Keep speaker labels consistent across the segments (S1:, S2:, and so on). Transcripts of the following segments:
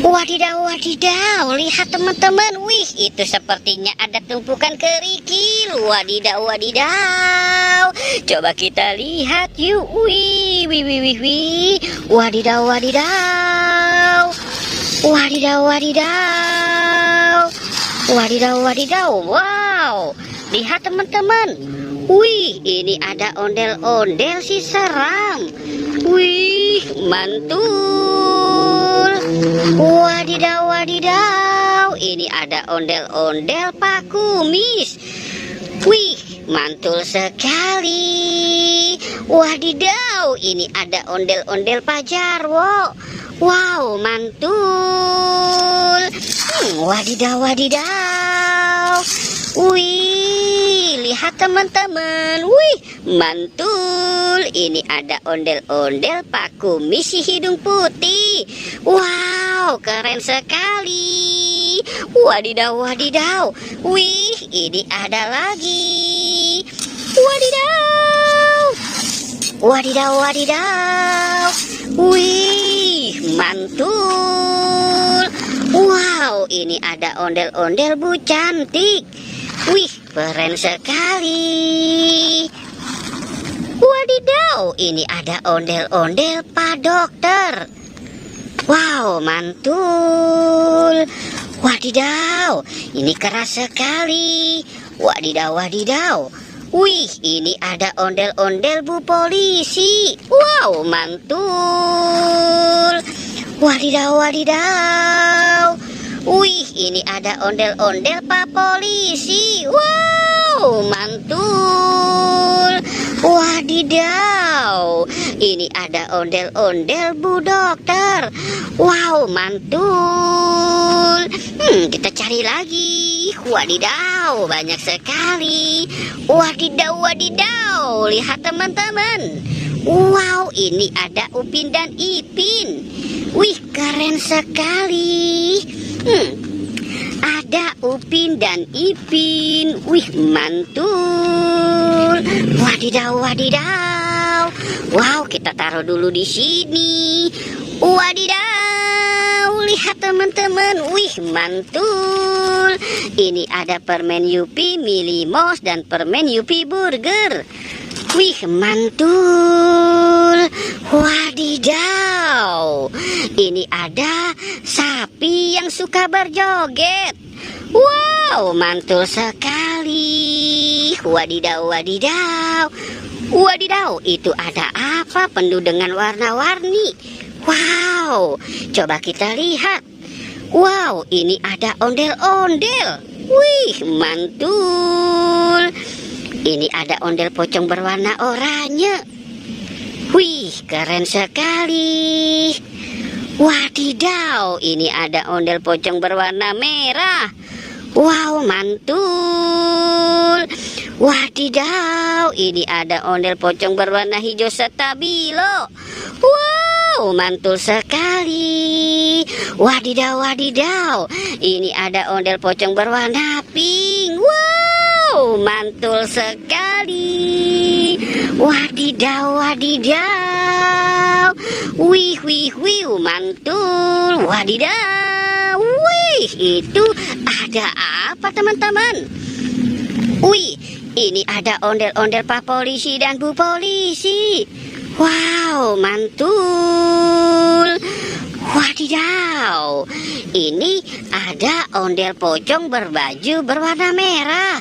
S1: Wadidaw, wadidaw, lihat teman-teman. Wih, itu sepertinya ada tumpukan kerikil. Wadidaw, wadidaw. Coba kita lihat yuk. Wih, wih, wih, wih, wih. Wadidaw, wadidaw. Wadidaw, wadidaw. Wadidaw, wadidaw. Wow, lihat teman-teman. Wih, ini ada ondel-ondel si seram. Wih, mantul. Wadidaw, wadidaw, ini ada ondel-ondel Pak Kumis. Wih, mantul sekali. Wadidaw, ini ada ondel-ondel Pak Jarwo. Wow, mantul. Wadidaw, wadidaw. Wih, lihat teman-teman. Wih, mantul. Ini ada ondel-ondel Pak Kumis si hidung putih. Wow, keren sekali. Wadidaw, wadidaw. Wih, ini ada lagi. Wadidaw. Wadidaw, wadidaw. Wih, mantul. Wow, ini ada ondel-ondel Bu Cantik. Wih, keren sekali. Wadidaw, ini ada ondel-ondel Pak Dokter. Wow, mantul. Wadidaw, ini keras sekali. Wadidaw, wadidaw. Wih, ini ada ondel-ondel Bu Polisi. Wow, mantul. Wadidaw, wadidaw. Wih, ini ada ondel-ondel Pak Polisi. Wow, mantul. Wadidaw, ini ada ondel-ondel Bu Dokter. Wow, mantul. Kita cari lagi. Wadidaw, banyak sekali. Wadidaw, wadidaw. Lihat teman-teman. Wow, ini ada Upin dan Ipin. Wih, keren sekali. Ada Upin dan Ipin. Wih, mantul. Wadidaw, wadidaw. Wow, kita taruh dulu di sini. Wadidaw, lihat teman-teman. Wih, mantul. Ini ada permen Yupi Mili Mouse dan permen Yupi Burger. Wih, mantul. Wadidaw, ini ada sapi yang suka berjoget. Wow, mantul sekali. Wadidaw, wadidaw. Wadidaw, itu ada apa penuh dengan warna-warni? Wow, coba kita lihat. Wow, ini ada ondel-ondel. Wih, mantul. Ini ada ondel pocong berwarna oranye. Wih, keren sekali. Wadidaw, ini ada ondel pocong berwarna merah. Wow, mantul. Wadidaw, ini ada ondel pocong berwarna hijau stabilo. Wow, mantul sekali. Wadidaw, wadidaw, ini ada ondel pocong berwarna pink. Wow, mantul sekali. Wadidaw, wadidaw. Wih, wih, wih, mantul. Wadidaw. Wih, itu ada apa teman-teman? Wih, ini ada ondel-ondel Pak Polisi dan Bu Polisi. Wow, mantul. Wadidaw, ini ada ondel pocong berbaju berwarna merah.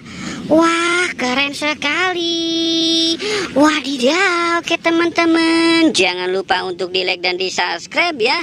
S1: Wah, keren sekali. Wadidaw, oke teman-teman, jangan lupa untuk di like dan di subscribe ya.